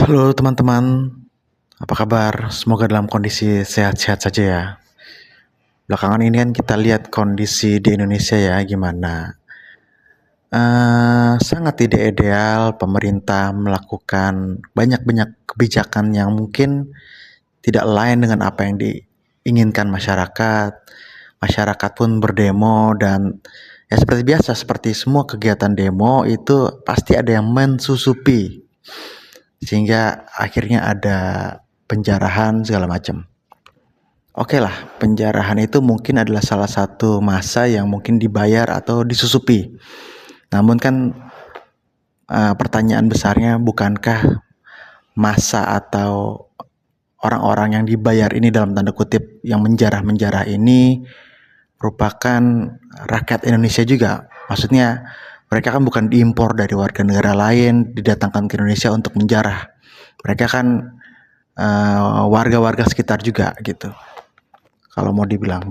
Halo teman-teman, apa kabar? Semoga dalam kondisi sehat-sehat saja ya. Belakangan ini kan kita lihat kondisi di Indonesia ya gimana. Sangat tidak ideal pemerintah melakukan banyak-banyak kebijakan yang mungkin tidak lain dengan apa yang diinginkan masyarakat. Masyarakat pun berdemo dan ya seperti biasa, seperti semua kegiatan demo itu pasti ada yang mensusupi sehingga akhirnya ada penjarahan segala macam. Oke lah, penjarahan itu mungkin adalah salah satu masa yang mungkin dibayar atau disusupi. Namun kan pertanyaan besarnya, bukankah masa atau orang-orang yang dibayar ini dalam tanda kutip yang menjarah-menjarah ini merupakan rakyat Indonesia juga? Maksudnya mereka kan bukan diimpor dari warga negara lain, didatangkan ke Indonesia untuk menjarah. Mereka kan warga-warga sekitar juga gitu. Kalau mau dibilang,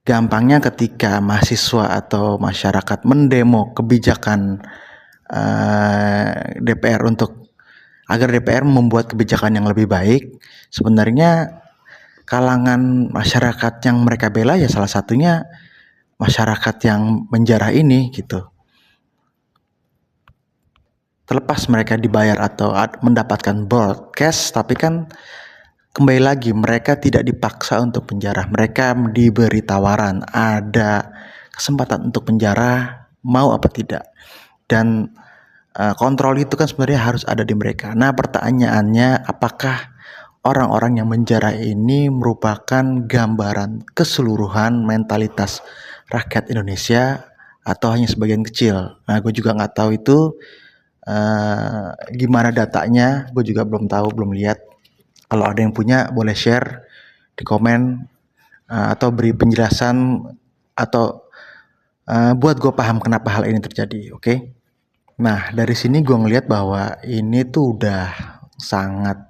gampangnya ketika mahasiswa atau masyarakat mendemo kebijakan DPR agar DPR membuat kebijakan yang lebih baik, sebenarnya kalangan masyarakat yang mereka bela ya salah satunya masyarakat yang menjarah ini gitu. Terlepas mereka dibayar atau mendapatkan broadcast, tapi kan kembali lagi mereka tidak dipaksa untuk penjara. Mereka diberi tawaran, ada kesempatan untuk penjara, mau apa tidak. Dan kontrol itu kan sebenarnya harus ada di mereka. Nah, pertanyaannya, apakah orang-orang yang menjara ini merupakan gambaran keseluruhan mentalitas rakyat Indonesia atau hanya sebagian kecil? Nah, gue juga nggak tahu itu gimana datanya, gue juga belum tahu, belum lihat. Kalau ada yang punya boleh share di komen atau beri penjelasan atau buat gue paham kenapa hal ini terjadi, oke? Nah, dari sini gue ngelihat bahwa ini tuh udah sangat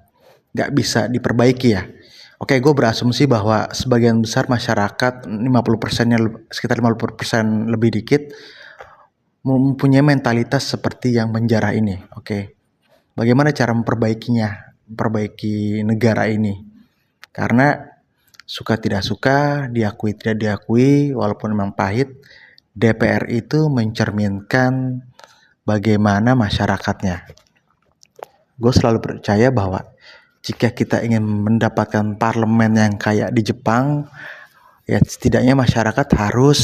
gak bisa diperbaiki ya. Oke, gue berasumsi bahwa sebagian besar masyarakat 50%-nya, sekitar 50% lebih dikit mempunyai mentalitas seperti yang menjarah ini. Oke, bagaimana cara memperbaiki negara ini? Karena suka tidak suka, diakui tidak diakui, walaupun memang pahit, DPR itu mencerminkan bagaimana masyarakatnya. Gue selalu percaya bahwa jika kita ingin mendapatkan parlemen yang kayak di Jepang, ya setidaknya masyarakat harus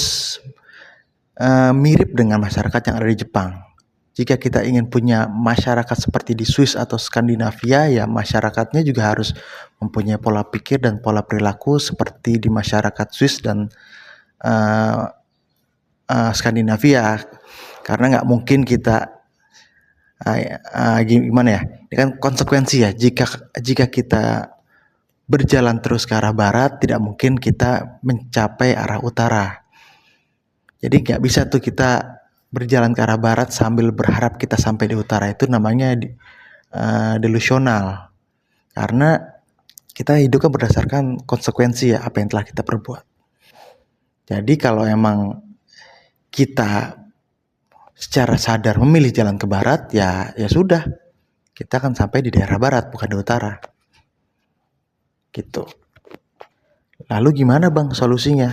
mirip dengan masyarakat yang ada di Jepang. Jika kita ingin punya masyarakat seperti di Swiss atau Skandinavia, ya masyarakatnya juga harus mempunyai pola pikir dan pola perilaku seperti di masyarakat Swiss dan Skandinavia. Karena nggak mungkin kita gimana ya? Ini kan konsekuensi ya. Jika kita berjalan terus ke arah barat, tidak mungkin kita mencapai arah utara. Jadi nggak bisa tuh kita berjalan ke arah barat sambil berharap kita sampai di utara. Itu namanya delusional. Karena kita hidupnya berdasarkan konsekuensi ya, apa yang telah kita perbuat. Jadi kalau emang kita secara sadar memilih jalan ke barat, ya sudah, kita akan sampai di daerah barat, bukan di utara. Gitu. Lalu gimana bang solusinya?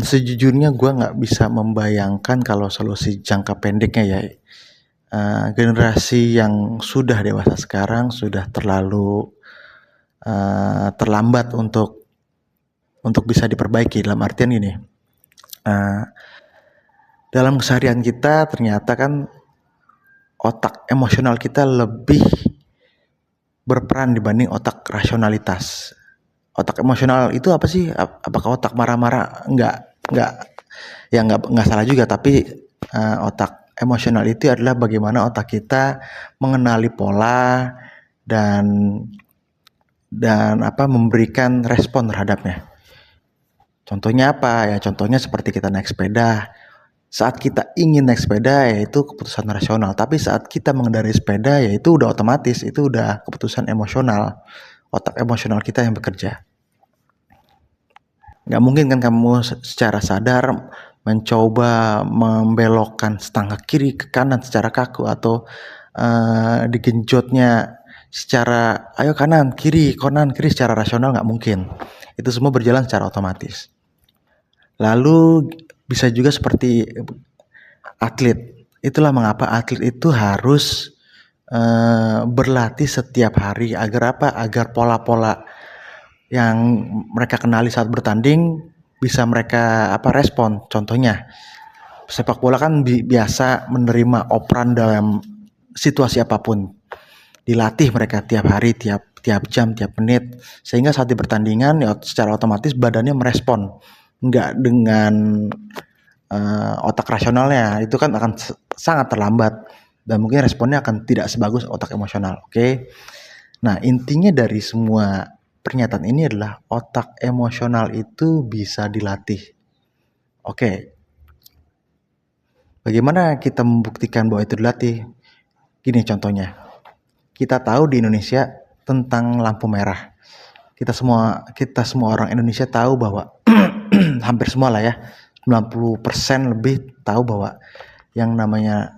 Sejujurnya gue nggak bisa membayangkan kalau solusi jangka pendeknya ya. Generasi yang sudah dewasa sekarang sudah terlalu terlambat untuk bisa diperbaiki. Dalam artian ini, dalam keseharian kita ternyata kan otak emosional kita lebih berperan dibanding otak rasionalitas. Otak emosional itu apa sih? Apakah otak marah-marah? Enggak salah juga, tapi otak emosional itu adalah bagaimana otak kita mengenali pola dan memberikan respon terhadapnya. Contohnya apa? Ya contohnya seperti kita naik sepeda. Saat kita ingin naik sepeda ya itu keputusan rasional, tapi saat kita mengendarai sepeda ya itu udah otomatis, itu udah keputusan emosional. Otak emosional kita yang bekerja. Gak mungkin kan kamu secara sadar mencoba membelokkan setengah kiri ke kanan secara kaku atau digenjotnya secara ayo kanan kiri secara rasional nggak mungkin. Itu semua berjalan secara otomatis. Lalu bisa juga seperti atlet. Itulah mengapa atlet itu harus berlatih setiap hari agar apa? Agar pola-pola yang mereka kenali saat bertanding bisa mereka respon. Contohnya sepak bola kan biasa menerima operan dalam situasi apapun. Dilatih mereka tiap hari, tiap jam, tiap menit, sehingga saat di pertandingan ya secara otomatis badannya merespon. Nggak dengan otak rasionalnya, itu kan akan sangat terlambat dan mungkin responnya akan tidak sebagus otak emosional. Oke. Nah, intinya dari semua pernyataan ini adalah otak emosional itu bisa dilatih. Oke. Bagaimana kita membuktikan bahwa itu dilatih? Gini contohnya. Kita tahu di Indonesia tentang lampu merah. Kita semua orang Indonesia tahu bahwa hampir semua lah ya, 90% lebih tahu bahwa yang namanya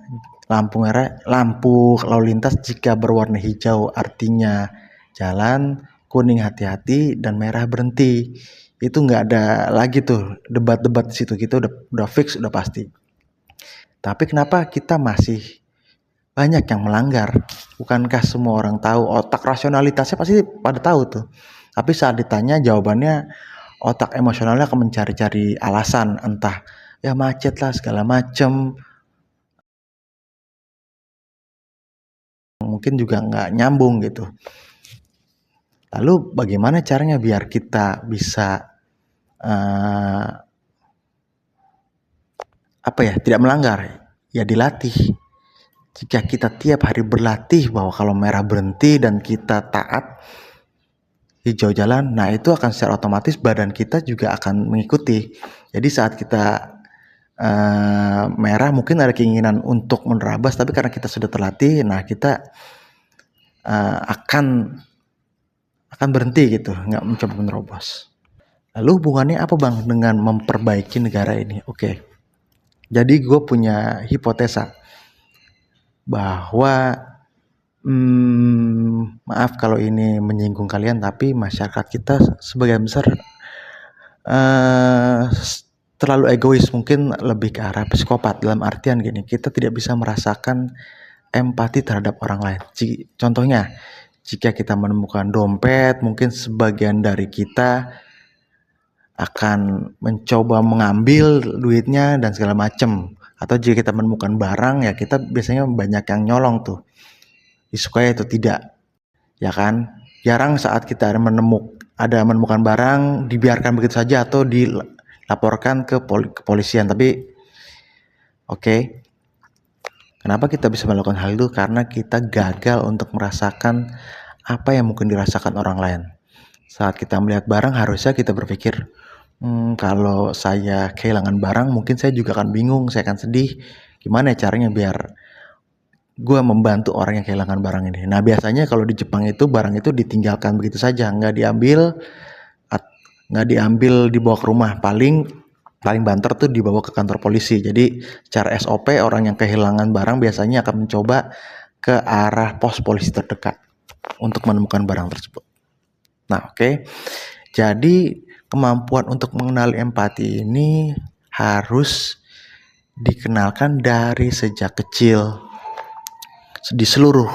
lampu merah, lampu lalu lintas jika berwarna hijau artinya jalan, kuning hati-hati, dan merah berhenti. Itu nggak ada lagi tuh debat-debat di situ, kita udah fix, udah pasti. Tapi kenapa kita masih banyak yang melanggar? Bukankah semua orang tahu? Otak rasionalitasnya pasti pada tahu tuh. Tapi saat ditanya jawabannya, otak emosionalnya akan mencari-cari alasan, entah ya macet lah segala macem, mungkin juga nggak nyambung gitu. Lalu bagaimana caranya biar kita bisa tidak melanggar? Ya dilatih. Jika kita tiap hari berlatih bahwa kalau merah berhenti dan kita taat, hijau jalan, nah itu akan secara otomatis badan kita juga akan mengikuti. Jadi saat kita merah mungkin ada keinginan untuk menerabas, tapi karena kita sudah terlatih, nah kita akan berhenti gitu, nggak mencoba menerobos. Lalu hubungannya apa bang dengan memperbaiki negara ini? Oke, jadi gue punya hipotesa bahwa maaf kalau ini menyinggung kalian, tapi masyarakat kita sebagian besar terlalu egois, mungkin lebih ke arah psikopat, dalam artian gini, kita tidak bisa merasakan empati terhadap orang lain. Contohnya, jika kita menemukan dompet, mungkin sebagian dari kita akan mencoba mengambil duitnya dan segala macam. Atau jika kita menemukan barang, ya kita biasanya banyak yang nyolong tuh, disukai atau tidak, ya kan? Jarang saat kita menemukan barang dibiarkan begitu saja atau dilaporkan ke kepolisian. Tapi oke. Kenapa kita bisa melakukan hal itu? Karena kita gagal untuk merasakan apa yang mungkin dirasakan orang lain. Saat kita melihat barang, harusnya kita berpikir, kalau saya kehilangan barang, mungkin saya juga akan bingung, saya akan sedih. Gimana caranya biar gue membantu orang yang kehilangan barang ini? Nah, biasanya kalau di Jepang itu barang itu ditinggalkan begitu saja, nggak diambil dibawa ke rumah. Paling banter tuh dibawa ke kantor polisi. Jadi secara SOP orang yang kehilangan barang biasanya akan mencoba ke arah pos polisi terdekat untuk menemukan barang tersebut. Nah, oke. Jadi kemampuan untuk mengenali empati ini harus dikenalkan dari sejak kecil di seluruh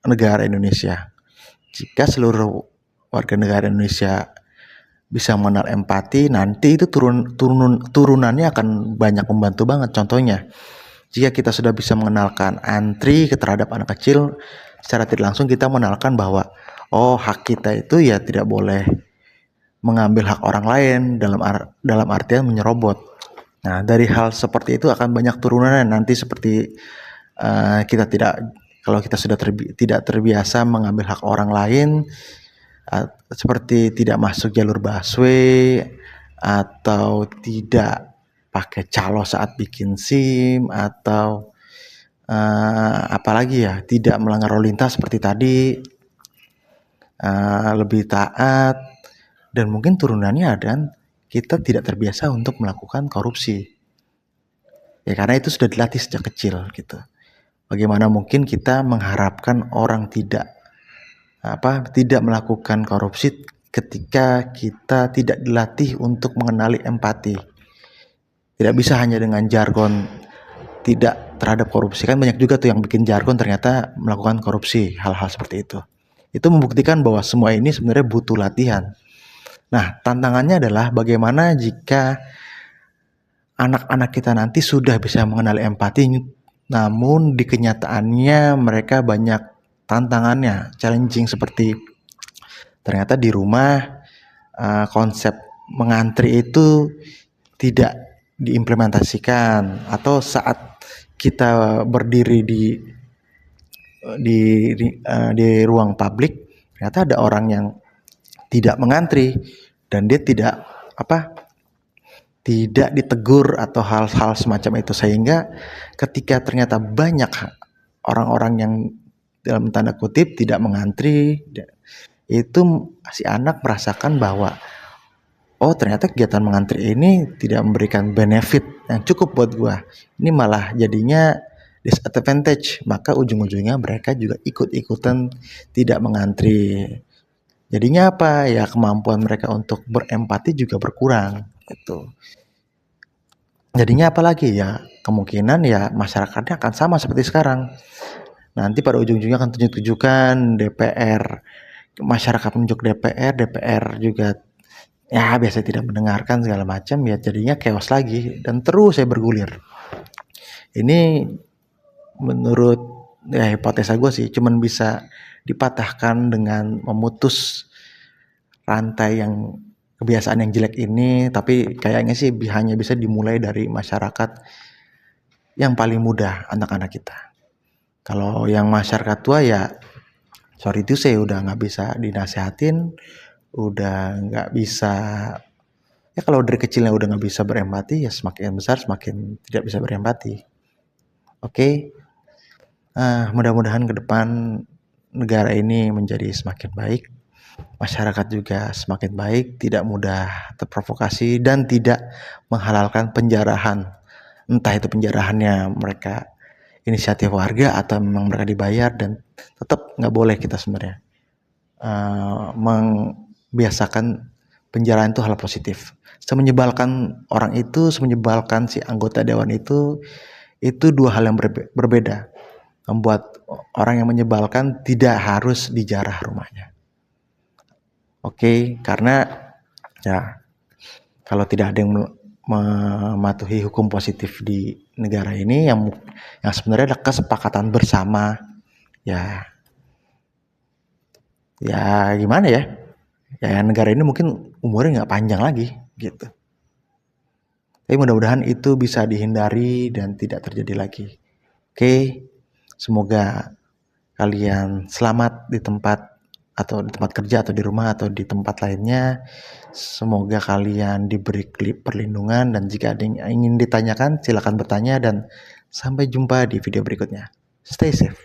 negara Indonesia. Jika seluruh warga negara Indonesia bisa mengenal empati, nanti itu turunannya akan banyak membantu banget. Contohnya, jika kita sudah bisa mengenalkan antri terhadap anak kecil, secara tidak langsung kita mengenalkan bahwa hak kita itu ya tidak boleh mengambil hak orang lain, dalam artian menyerobot. Nah, dari hal seperti itu akan banyak turunannya nanti, seperti kalau kita sudah tidak terbiasa mengambil hak orang lain, seperti tidak masuk jalur busway, atau tidak pakai calo saat bikin SIM, atau apalagi ya, tidak melanggar lalu lintas seperti tadi, lebih taat, dan mungkin turunannya dan kita tidak terbiasa untuk melakukan korupsi. Ya karena itu sudah dilatih sejak kecil gitu. Bagaimana mungkin kita mengharapkan orang tidak melakukan korupsi ketika kita tidak dilatih untuk mengenali empati. Tidak bisa hanya dengan jargon tidak terhadap korupsi. Kan banyak juga tuh yang bikin jargon ternyata melakukan korupsi, hal-hal seperti itu. Itu membuktikan bahwa semua ini sebenarnya butuh latihan. Nah, tantangannya adalah bagaimana jika anak-anak kita nanti sudah bisa mengenali empati, namun di kenyataannya mereka banyak tantangannya, challenging, seperti ternyata di rumah konsep mengantri itu tidak diimplementasikan, atau saat kita berdiri di ruang publik ternyata ada orang yang tidak mengantri dan dia tidak ditegur atau hal-hal semacam itu, sehingga ketika ternyata banyak orang-orang yang dalam tanda kutip tidak mengantri, itu si anak merasakan bahwa oh ternyata kegiatan mengantri ini tidak memberikan benefit yang cukup buat gua, ini malah jadinya disadvantage, maka ujung-ujungnya mereka juga ikut-ikutan tidak mengantri. Jadinya apa ya, kemampuan mereka untuk berempati juga berkurang gitu. Jadinya apalagi ya, kemungkinan ya masyarakatnya akan sama seperti sekarang. Nanti pada ujung-ujungnya akan tunjuk-tunjukkan DPR, masyarakat menunjuk DPR, DPR juga ya biasa tidak mendengarkan segala macam, ya jadinya chaos lagi dan terus saya bergulir. Ini menurut ya hipotesa gue sih cuman bisa dipatahkan dengan memutus rantai yang kebiasaan yang jelek ini, tapi kayaknya sih hanya bisa dimulai dari masyarakat yang paling muda, anak-anak kita. Kalau yang masyarakat tua ya sorry itu saya udah nggak bisa dinasehatin, udah nggak bisa, ya kalau dari kecilnya udah nggak bisa berempati, ya semakin besar semakin tidak bisa berempati. Oke, mudah-mudahan ke depan negara ini menjadi semakin baik, masyarakat juga semakin baik, tidak mudah terprovokasi dan tidak menghalalkan penjarahan, entah itu penjarahannya mereka inisiatif warga atau memang mereka dibayar, dan tetap nggak boleh kita sebenarnya membiasakan penjarahan itu hal positif. Semenyebalkan orang itu, semenyebalkan si anggota dewan itu dua hal yang berbeda. Membuat orang yang menyebalkan tidak harus dijarah rumahnya. Oke, karena ya kalau tidak ada yang mematuhi hukum positif di negara ini yang sebenarnya ada kesepakatan bersama, ya gimana ya, negara ini mungkin umurnya nggak panjang lagi gitu. Tapi mudah-mudahan itu bisa dihindari dan tidak terjadi lagi. Oke, semoga kalian selamat di tempat kerja atau di rumah atau di tempat lainnya. Semoga kalian diberi perlindungan, dan jika ada yang ingin ditanyakan silakan bertanya, dan sampai jumpa di video berikutnya. Stay safe.